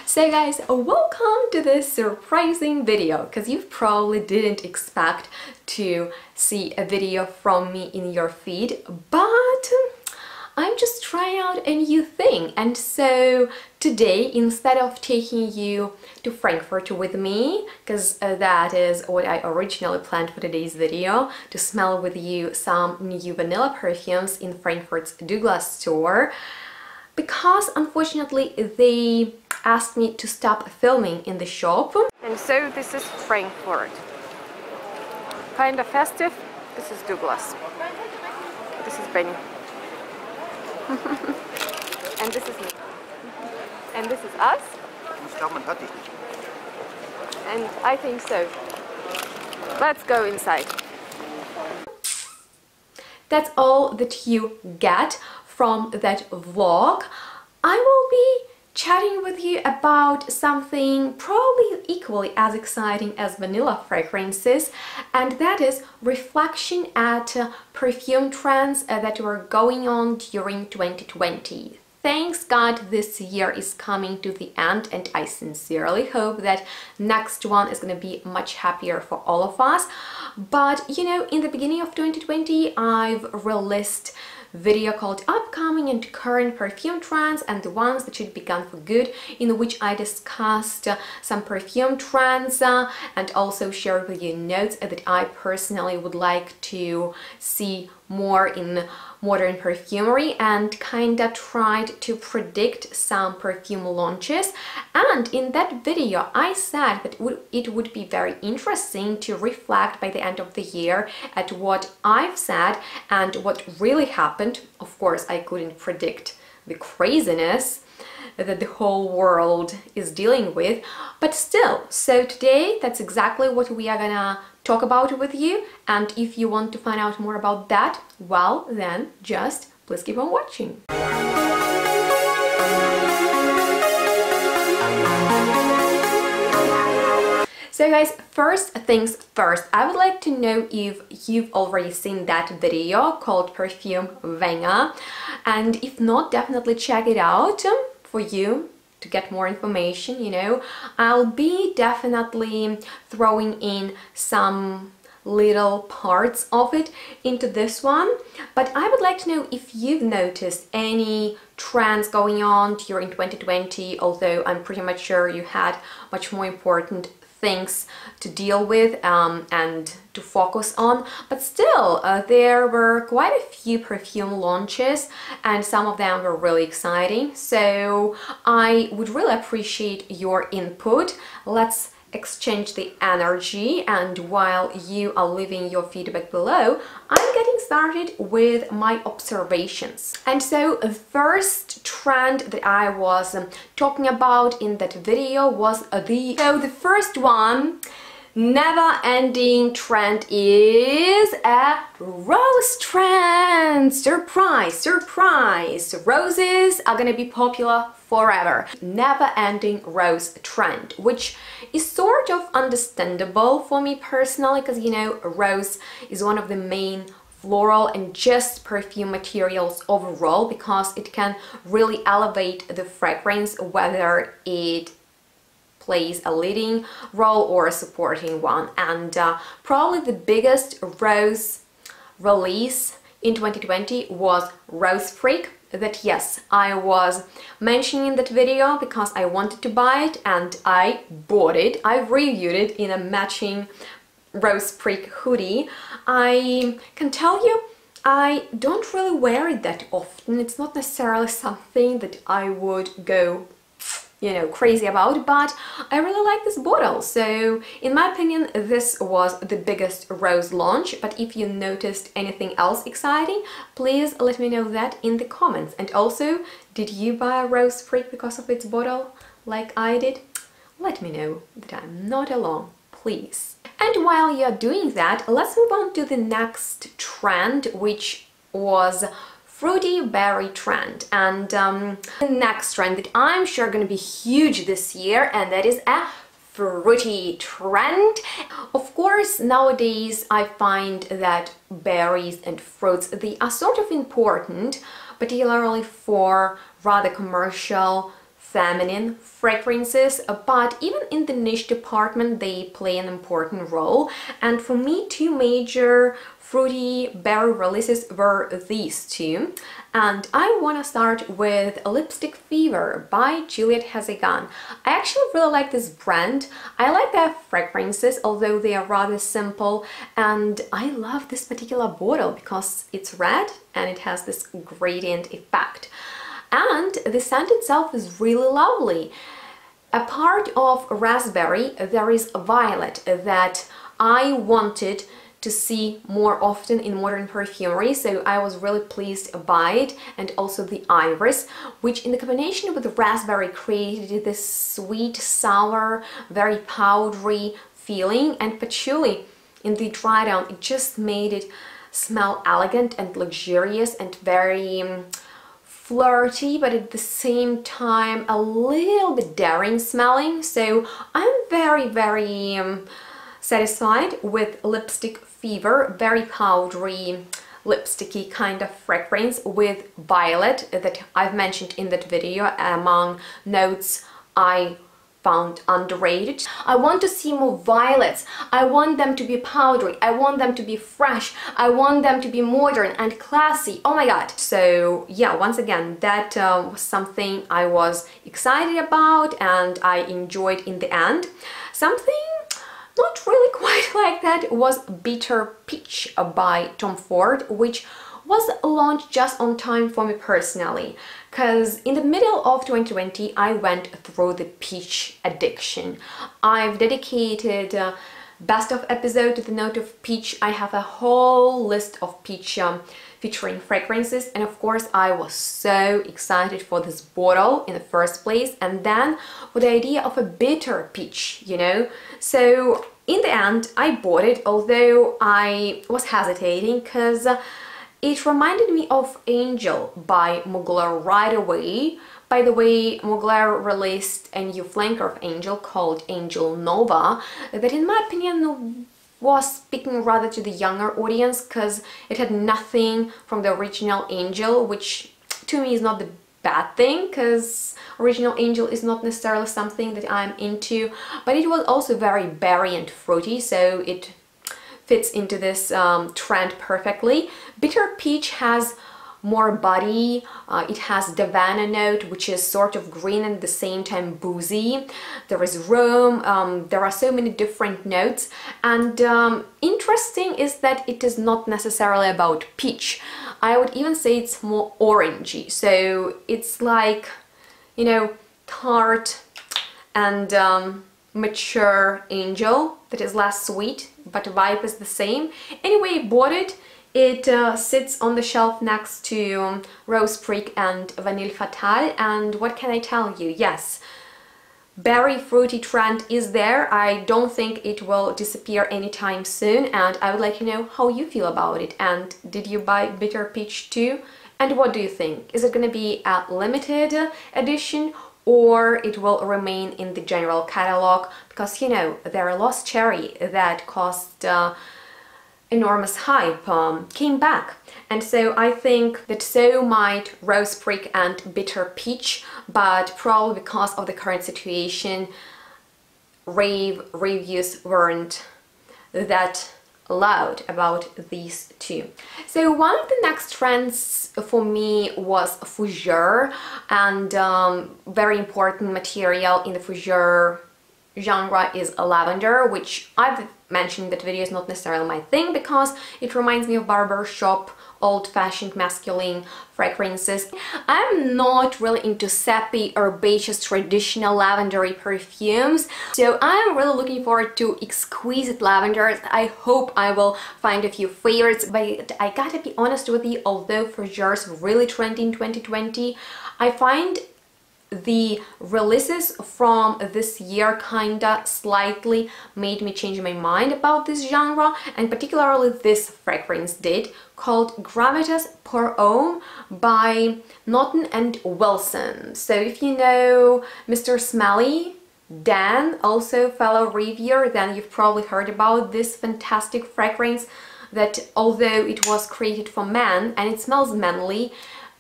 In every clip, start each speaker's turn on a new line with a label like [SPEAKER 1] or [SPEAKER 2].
[SPEAKER 1] So guys, welcome to this surprising video, because you probably didn't expect to see a video from me in your feed, but I'm just trying out a new thing. And so today, instead of taking you to Frankfurt with me, because that is what I originally planned for today's video, to smell with you some new vanilla perfumes in Frankfurt's Douglas store, because unfortunately they asked me to stop filming in the shop. And so this is Frankfurt. Kind of festive. This is Douglas. This is Benny. And this is me. And this is us. And I think so. Let's go inside. That's all that you get from that vlog. I will be chatting with you about something probably equally as exciting as vanilla fragrances, and that is reflection at perfume trends that were going on during 2020. Thanks God this year is coming to the end, and I sincerely hope that next one is going to be much happier for all of us. But you know, in the beginning of 2020 I've released video called Upcoming and Current Perfume Trends and the Ones That Should Be Gone for Good, in which I discussed some perfume trends and also shared with you notes that I personally would like to see more in modern perfumery, and kinda tried to predict some perfume launches. And in that video I said that it would be very interesting to reflect by the end of the year at what I've said and what really happened. Of course, I couldn't predict the craziness that the whole world is dealing with, but still. So today, that's exactly what we are gonna talk about with you, and if you want to find out more about that, well, then just please keep on watching. So guys, first things first, I would like to know if you've already seen that video called Perfume Venga, and if not, definitely check it out for you to get more information. You know, I'll be definitely throwing in some little parts of it into this one, but I would like to know if you've noticed any trends going on during 2020, although I'm pretty much sure you had much more important things to deal with and to focus on, but still there were quite a few perfume launches and some of them were really exciting, so I would really appreciate your input. Let's exchange the energy, and while you are leaving your feedback below, I'm getting started with my observations. And so the first trend that I was talking about in that video was the first one, never-ending trend, is a rose trend. Surprise, surprise! Roses are gonna be popular forever. Never-ending rose trend, which is sort of understandable for me personally, because you know, rose is one of the main floral and just perfume materials overall, because it can really elevate the fragrance, whether it plays a leading role or a supporting one. And probably the biggest rose release in 2020 was Rose Freak, that yes, I was mentioning in that video because I wanted to buy it and I bought it. I reviewed it in a matching Rose Freak hoodie. I can tell you, I don't really wear it that often. It's not necessarily something that I would go, you know, crazy about, but I really like this bottle. So in my opinion, this was the biggest rose launch. But if you noticed anything else exciting, please let me know that in the comments. And also, did you buy a Rose Freak because of its bottle like I did? Let me know that I'm not alone, please. And while you're doing that, let's move on to the next trend, which was fruity berry trend. And the next trend that I'm sure going to be huge this year, and that is a fruity trend. Of course, nowadays I find that berries and fruits, they are sort of important, particularly for rather commercial feminine fragrances, but even in the niche department they play an important role. And for me, two major fruity berry releases were these two. And I want to start with Lipstick Fever by Juliette Hazegan. I actually really like this brand. I like their fragrances, although they are rather simple, and I love this particular bottle because it's red and it has this gradient effect. And the scent itself is really lovely. A part of raspberry, there is violet that I wanted to see more often in modern perfumery, so I was really pleased by it, and also the iris, which in the combination with the raspberry created this sweet, sour, very powdery feeling, and patchouli in the dry down, it just made it smell elegant and luxurious and very flirty, but at the same time a little bit daring smelling. So I'm very satisfied with Lipstick Fever, very powdery, lipsticky kind of fragrance with violet that I've mentioned in that video among notes I found underrated. I want to see more violets. I want them to be powdery. I want them to be fresh. I want them to be modern and classy. Oh my god. So yeah, once again, that was something I was excited about and I enjoyed in the end. Something not really quite like that was Bitter Peach by Tom Ford, which was launched just on time for me personally, because in the middle of 2020 I went through the peach addiction. I've dedicated best of episode to the note of peach. I have a whole list of peach featuring fragrances, and of course I was so excited for this bottle in the first place, and then with the idea of a bitter peach, you know. So in the end I bought it, although I was hesitating because it reminded me of Angel by Mugler right away. By the way, Mugler released a new flanker of Angel called Angel Nova that in my opinion was speaking rather to the younger audience, because it had nothing from the original Angel, which to me is not the bad thing, because original Angel is not necessarily something that I'm into, but it was also very berry and fruity, so it fits into this trend perfectly. Bitter Peach has more body, it has Davana note, which is sort of green and at the same time boozy. There is rum, there are so many different notes, and interesting is that it is not necessarily about peach. I would even say it's more orangey, so it's like, you know, tart and mature Angel that is less sweet, but the vibe is the same. Anyway, bought it. It sits on the shelf next to Rose Prick and Vanille Fatale, and what can I tell you? Yes, berry fruity trend is there. I don't think it will disappear anytime soon, and I would like to know how you feel about it. And did you buy Bitter Peach too? And what do you think? Is it going to be a limited edition, or it will remain in the general catalog? Because, you know, their Lost Cherry that cost enormous hype came back, and so I think that so might Rose Prick and Bitter Peach, but probably because of the current situation rave reviews weren't that loud about these two. So one of the next trends for me was fougere, and very important material in the fougere genre is lavender, which I've mentioned that video is not necessarily my thing because it reminds me of barbershop, old-fashioned masculine fragrances. I'm not really into sappy, herbaceous, traditional lavendery perfumes, so I'm really looking forward to exquisite lavenders. I hope I will find a few favorites, but I gotta be honest with you, although fougères really trendy in 2020, I find the releases from this year kinda slightly made me change my mind about this genre, and particularly this fragrance did, called Gravitas Pour Homme by Naughton and Wilson. So if you know Mr. Smelly, Dan, also fellow reviewer, then you've probably heard about this fantastic fragrance that, although it was created for men and it smells manly,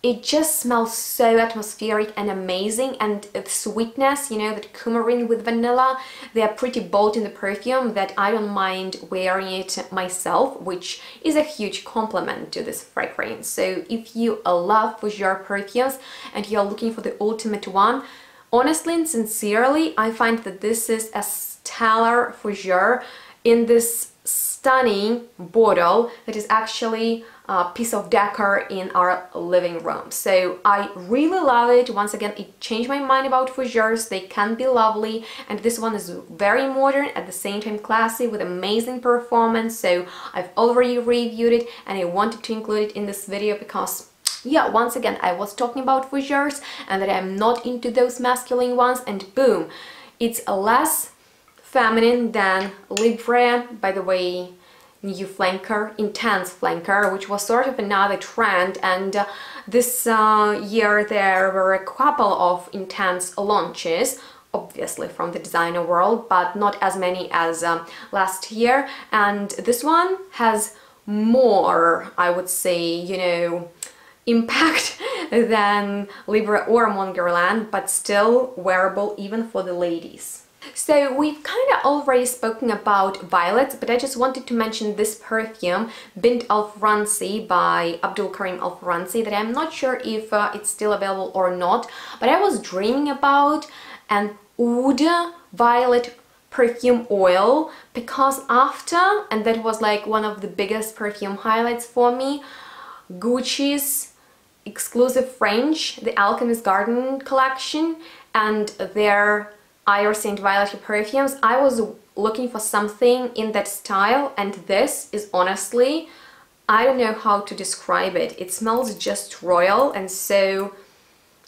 [SPEAKER 1] it just smells so atmospheric and amazing, and the sweetness, you know, that coumarin with vanilla, they are pretty bold in the perfume that I don't mind wearing it myself, which is a huge compliment to this fragrance. So if you love fougere perfumes and you're looking for the ultimate one, honestly and sincerely, I find that this is a stellar fougere in this stunning bottle that is actually a piece of decor in our living room. So I really love it. Once again, it changed my mind about fougeres. They can be lovely, and this one is very modern, at the same time classy, with amazing performance. So I've already reviewed it and I wanted to include it in this video because, yeah, once again, I was talking about fougeres and that I'm not into those masculine ones, and boom, it's less feminine than Libre, by the way, new flanker, intense flanker, which was sort of another trend, and this year there were a couple of intense launches, obviously from the designer world, but not as many as last year, and this one has more, I would say, you know, impact than Libre or Mongerland, but still wearable even for the ladies. So we've kind of already spoken about violets, but I just wanted to mention this perfume, Bint Al Fransi by Abdul Karim Al Fransi, that I'm not sure if it's still available or not, but I was dreaming about an oud violet perfume oil, because after, and that was like one of the biggest perfume highlights for me, Gucci's exclusive range, the Alchemist Garden collection, and their Iris and Violet perfumes. I was looking for something in that style, and this is honestly, I don't know how to describe it. It smells just royal, and so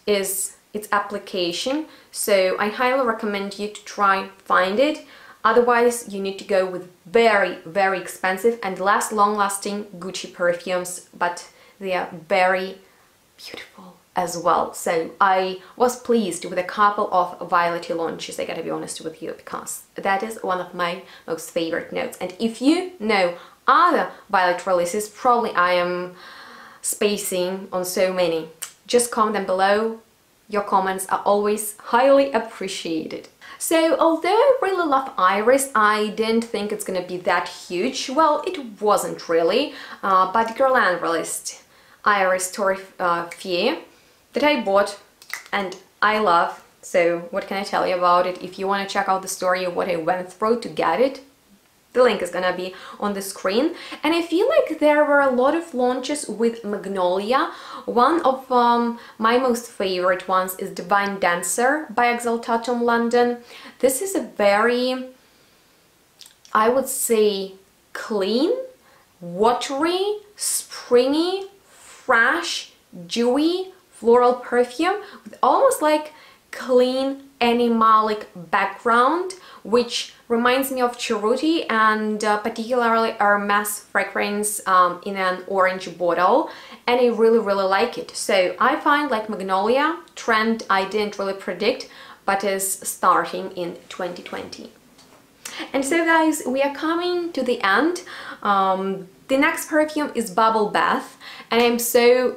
[SPEAKER 1] is its application. So I highly recommend you to try find it. Otherwise, you need to go with very, very expensive and less long-lasting Gucci perfumes, but they are very beautiful as well. So I was pleased with a couple of violet launches, I gotta be honest with you, because that is one of my most favorite notes. And if you know other violet releases, probably I am spacing on so many, just comment them below. Your comments are always highly appreciated. So although I really love Iris, I didn't think it's gonna be that huge. Well, it wasn't really, but Guerlain released Iris Torréfiée that I bought and I love. So what can I tell you about it? If you want to check out the story of what I went through to get it, the link is gonna be on the screen. And I feel like there were a lot of launches with Magnolia. One of my most favorite ones is Divine Dancer by Exaltatum London. This is a very, I would say, clean, watery, springy, fresh, dewy, floral perfume with almost like clean animalic background, which reminds me of Cerruti and particularly Hermes fragrance in an orange bottle, and I really like it. So I find like Magnolia trend I didn't really predict, but is starting in 2020. And so guys, we are coming to the end. The next perfume is Bubble Bath, and I'm so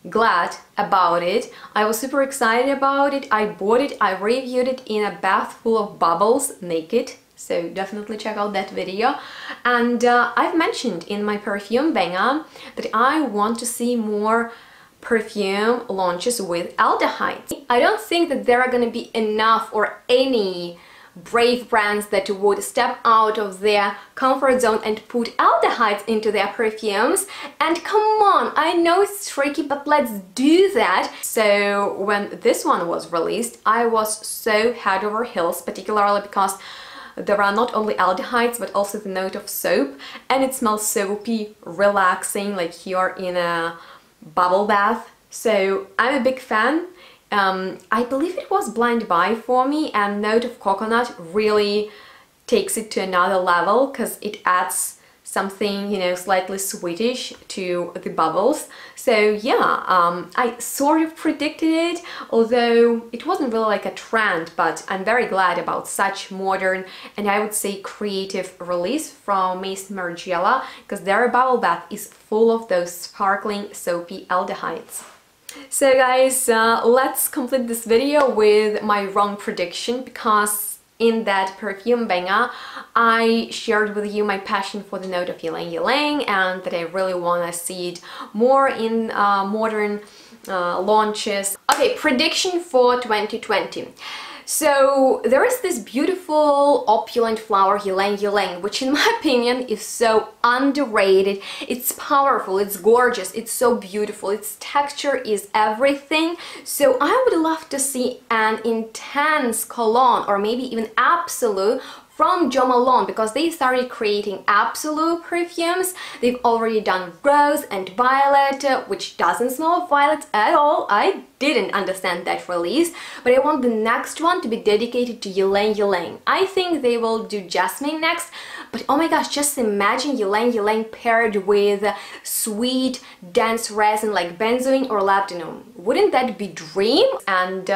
[SPEAKER 1] glad about it. I was super excited about it. I bought it, I reviewed it in a bath full of bubbles, naked, so definitely check out that video. And I've mentioned in my Perfume Venga that I want to see more perfume launches with aldehydes. I don't think that there are gonna be enough or any brave brands that would step out of their comfort zone and put aldehydes into their perfumes. And come on, I know it's tricky, but let's do that. So when this one was released, I was so head over heels, particularly because there are not only aldehydes but also the note of soap, and it smells soapy, relaxing, like you're in a bubble bath. So I'm a big fan. I believe it was blind buy for me, and note of coconut really takes it to another level because it adds something, you know, slightly sweetish to the bubbles. So yeah, I sort of predicted it, although it wasn't really like a trend, but I'm very glad about such modern and I would say creative release from Maison Margiela, because their bubble bath is full of those sparkling soapy aldehydes. So guys, let's complete this video with my wrong prediction, because in that Perfume Venga, I shared with you my passion for the note of ylang ylang and that I really want to see it more in modern launches. Okay, prediction for 2020. So there is this beautiful opulent flower ylang ylang, which in my opinion is so underrated. It's powerful, it's gorgeous, it's so beautiful, its texture is everything. So I would love to see an intense cologne or maybe even absolute from Jo Malone, because they started creating absolute perfumes. They've already done rose and violet, which doesn't smell of violets at all. I didn't understand that release, but I want the next one to be dedicated to ylang ylang. I think they will do jasmine next, but oh my gosh, just imagine ylang ylang paired with sweet dense resin like benzoin or labdanum. Wouldn't that be dream? And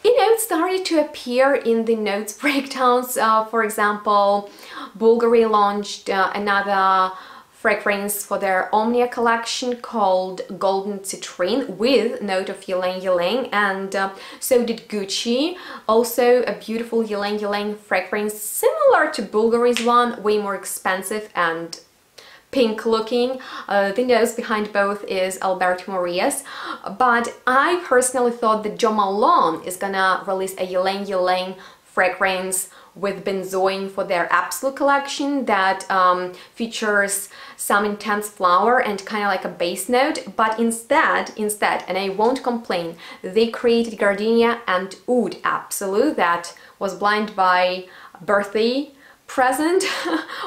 [SPEAKER 1] you know, it started to appear in the notes breakdowns. For example, Bulgari launched another fragrance for their Omnia collection called Golden Citrine with note of ylang ylang, and so did Gucci. Also a beautiful ylang ylang fragrance similar to Bulgari's one, way more expensive and pink looking. The nose behind both is Alberto Moria's, but I personally thought that Jo Malone is gonna release a ylang ylang fragrance with benzoin for their Absolute collection that features some intense flower and kind of like a base note, but instead, and I won't complain, they created Gardenia and Oud Absolute that was blind by birthday present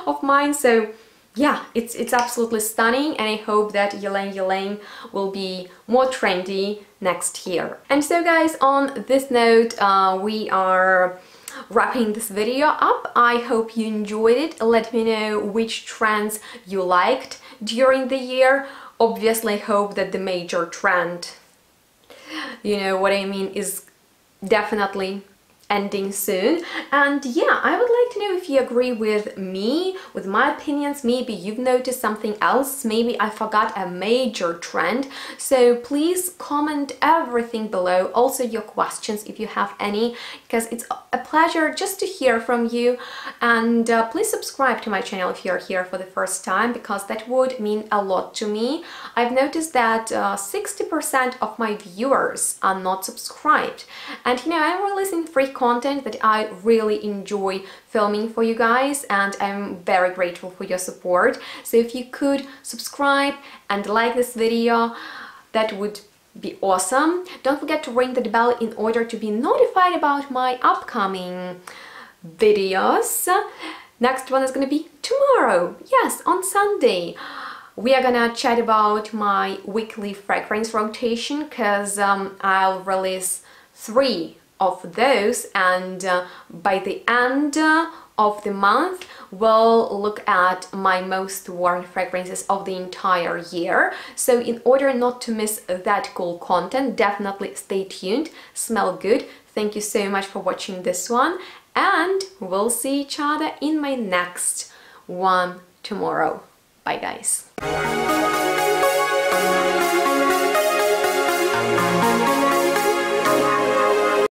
[SPEAKER 1] of mine. So yeah, it's absolutely stunning, and I hope that ylang ylang will be more trendy next year. And so guys, on this note, we are wrapping this video up. I hope you enjoyed it. Let me know which trends you liked during the year. Obviously, I hope that the major trend, you know what I mean, is definitely ending soon. And yeah, I would like to know if you agree with me, with my opinions. Maybe you've noticed something else, maybe I forgot a major trend. So please comment everything below, also your questions if you have any, because it's a pleasure just to hear from you. And please subscribe to my channel if you're here for the first time, because that would mean a lot to me. I've noticed that 60% of my viewers are not subscribed, and you know, I'm releasing free content that I really enjoy filming for you guys, and I'm very grateful for your support. So if you could subscribe and like this video, that would be awesome. Don't forget to ring the bell in order to be notified about my upcoming videos. Next one is gonna be tomorrow, yes, on Sunday. We are gonna chat about my weekly fragrance rotation, because I'll release 3 of those, and by the end of the month we'll look at my most worn fragrances of the entire year. So in order not to miss that cool content, definitely stay tuned. Smell good. Thank you so much for watching this one, and we'll see each other in my next one tomorrow. Bye guys.